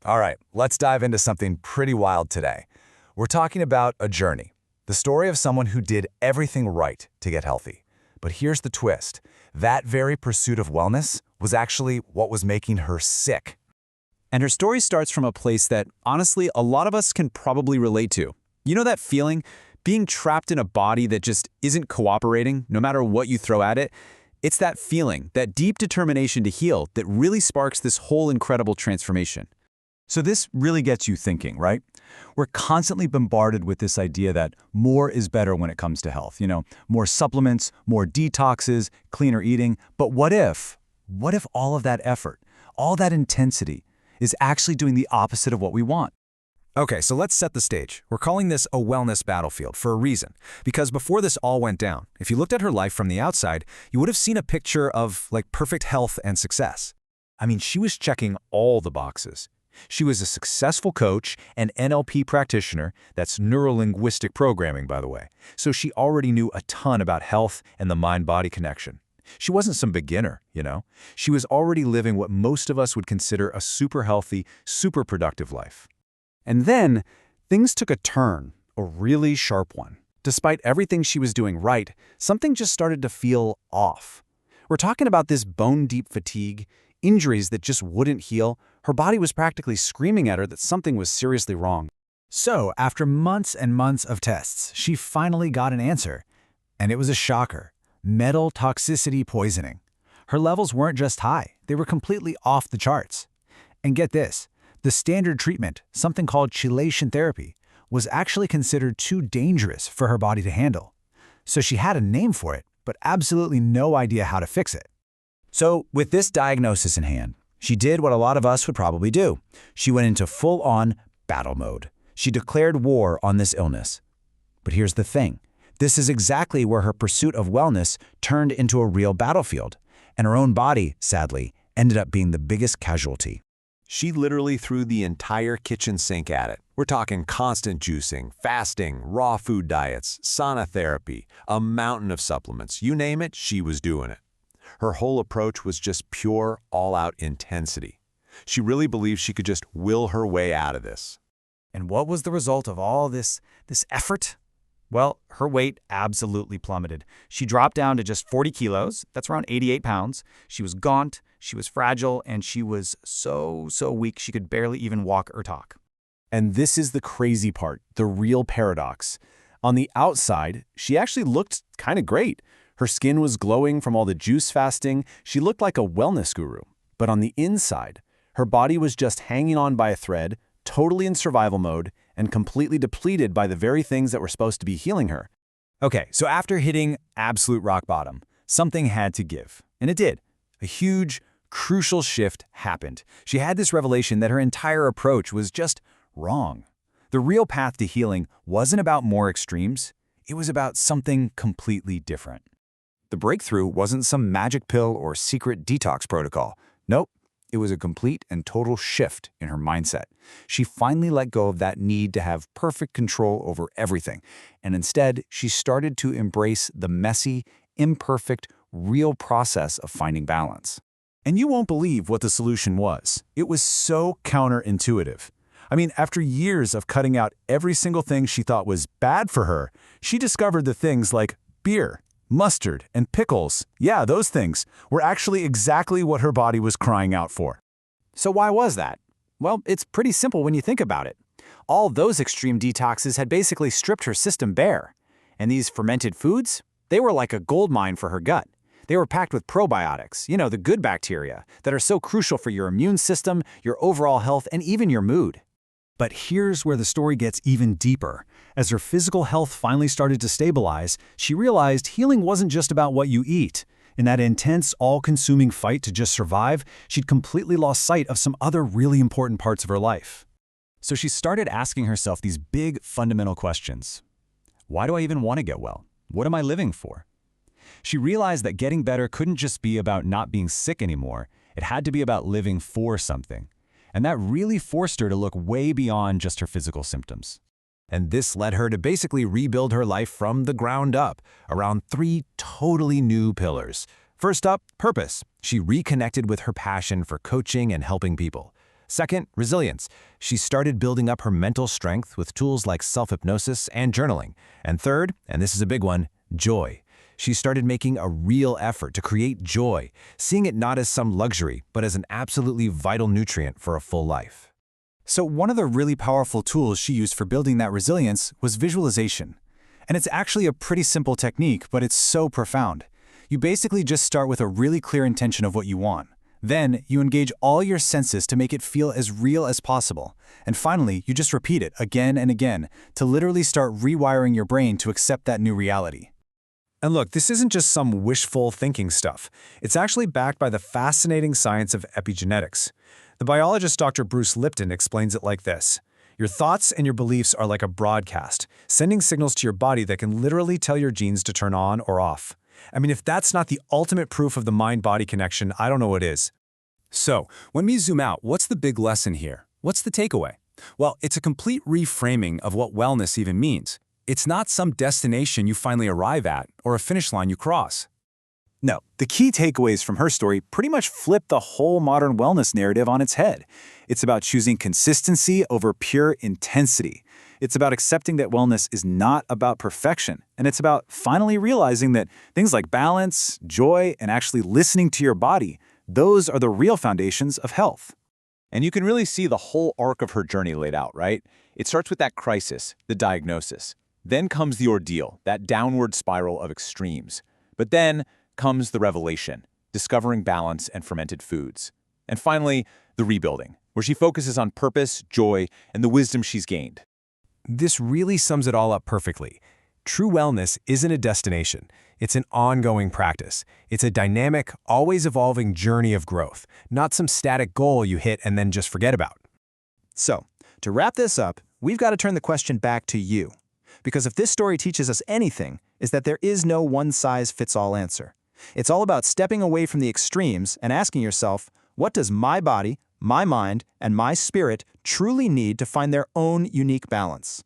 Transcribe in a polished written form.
All right, let's dive into something pretty wild today. We're talking about a journey, the story of someone who did everything right to get healthy. But here's the twist. That very pursuit of wellness was actually what was making her sick. And her story starts from a place that, honestly, a lot of us can probably relate to. You know that feeling? Being trapped in a body that just isn't cooperating, no matter what you throw at it? It's that feeling, that deep determination to heal, that really sparks this whole incredible transformation. So this really gets you thinking, right? We're constantly bombarded with this idea that more is better when it comes to health. More supplements, more detoxes, cleaner eating. But what if all of that effort, all that intensity, is actually doing the opposite of what we want? Okay, so let's set the stage. We're calling this a wellness battlefield for a reason. Because before this all went down, if you looked at her life from the outside, you would have seen a picture of, perfect health and success. I mean, she was checking all the boxes. She was a successful coach, an NLP practitioner, that's neuro-linguistic programming, by the way. So she already knew a ton about health and the mind-body connection. She wasn't some beginner, She was already living what most of us would consider a super healthy, super productive life. And then, things took a turn, a really sharp one. Despite everything she was doing right, something just started to feel off. We're talking about this bone-deep fatigue, injuries that just wouldn't heal. Her body was practically screaming at her that something was seriously wrong. So, after months and months of tests, she finally got an answer. And it was a shocker. Metal toxicity poisoning. Her levels weren't just high, they were completely off the charts. And get this, the standard treatment, something called chelation therapy, was actually considered too dangerous for her body to handle. So she had a name for it, but absolutely no idea how to fix it. So with this diagnosis in hand, she did what a lot of us would probably do. She went into full-on battle mode. She declared war on this illness. But here's the thing. This is exactly where her pursuit of wellness turned into a real battlefield, and her own body, sadly, ended up being the biggest casualty. She literally threw the entire kitchen sink at it. We're talking constant juicing, fasting, raw food diets, sauna therapy, a mountain of supplements. You name it, she was doing it. Her whole approach was just pure, all-out intensity. She really believed she could just will her way out of this. And what was the result of all this effort? Well, her weight absolutely plummeted. She dropped down to just 40 kilos. That's around 88 pounds. She was gaunt, she was fragile, and she was so weak she could barely even walk or talk. And this is the crazy part, the real paradox. On the outside, she actually looked kind of great. Her skin was glowing from all the juice fasting. She looked like a wellness guru. But on the inside, her body was just hanging on by a thread, totally in survival mode, and completely depleted by the very things that were supposed to be healing her. Okay, so after hitting absolute rock bottom, something had to give. And it did. A huge, crucial shift happened. She had this revelation that her entire approach was just wrong. The real path to healing wasn't about more extremes. It was about something completely different. The breakthrough wasn't some magic pill or secret detox protocol. Nope, it was a complete and total shift in her mindset. She finally let go of that need to have perfect control over everything, and instead, she started to embrace the messy, imperfect, real process of finding balance. And you won't believe what the solution was. It was so counterintuitive. I mean, after years of cutting out every single thing she thought was bad for her, she discovered that things like beer, mustard, and pickles, yeah, those things, were actually exactly what her body was crying out for. So why was that? Well, it's pretty simple when you think about it. All those extreme detoxes had basically stripped her system bare. And these fermented foods, they were like a gold mine for her gut. They were packed with probiotics, the good bacteria that are so crucial for your immune system, your overall health, and even your mood. But here's where the story gets even deeper. As her physical health finally started to stabilize, she realized healing wasn't just about what you eat. In that intense, all-consuming fight to just survive, she'd completely lost sight of some other really important parts of her life. So she started asking herself these big, fundamental questions. Why do I even want to get well? What am I living for? She realized that getting better couldn't just be about not being sick anymore. It had to be about living for something. And that really forced her to look way beyond just her physical symptoms. And this led her to basically rebuild her life from the ground up, around 3 totally new pillars. First up, purpose. She reconnected with her passion for coaching and helping people. Second, resilience. She started building up her mental strength with tools like self-hypnosis and journaling. And third, and this is a big one, joy. She started making a real effort to create joy, seeing it not as some luxury, but as an absolutely vital nutrient for a full life. So one of the really powerful tools she used for building that resilience was visualization. And it's actually a pretty simple technique, but it's so profound. You basically just start with a really clear intention of what you want. Then, you engage all your senses to make it feel as real as possible. And finally, you just repeat it again and again to literally start rewiring your brain to accept that new reality. And look, this isn't just some wishful thinking stuff. It's actually backed by the fascinating science of epigenetics. The biologist Dr. Bruce Lipton explains it like this. Your thoughts and your beliefs are like a broadcast, sending signals to your body that can literally tell your genes to turn on or off. I mean, if that's not the ultimate proof of the mind-body connection, I don't know what is. So, when we zoom out, what's the big lesson here? What's the takeaway? Well, it's a complete reframing of what wellness even means. It's not some destination you finally arrive at or a finish line you cross. No, the key takeaways from her story pretty much flip the whole modern wellness narrative on its head. It's about choosing consistency over pure intensity. It's about accepting that wellness is not about perfection, and it's about finally realizing that things like balance, joy, and actually listening to your body, those are the real foundations of health. And you can really see the whole arc of her journey laid out, right? It starts with that crisis, the diagnosis. Then comes the ordeal, that downward spiral of extremes. But then comes the revelation, discovering balance and fermented foods. And finally, the rebuilding, where she focuses on purpose, joy, and the wisdom she's gained. This really sums it all up perfectly. True wellness isn't a destination. It's an ongoing practice. It's a dynamic, always evolving journey of growth, not some static goal you hit and then just forget about. So, to wrap this up, we've got to turn the question back to you. Because if this story teaches us anything, is that there is no one-size-fits-all answer. It's all about stepping away from the extremes and asking yourself, what does my body, my mind, and my spirit truly need to find their own unique balance?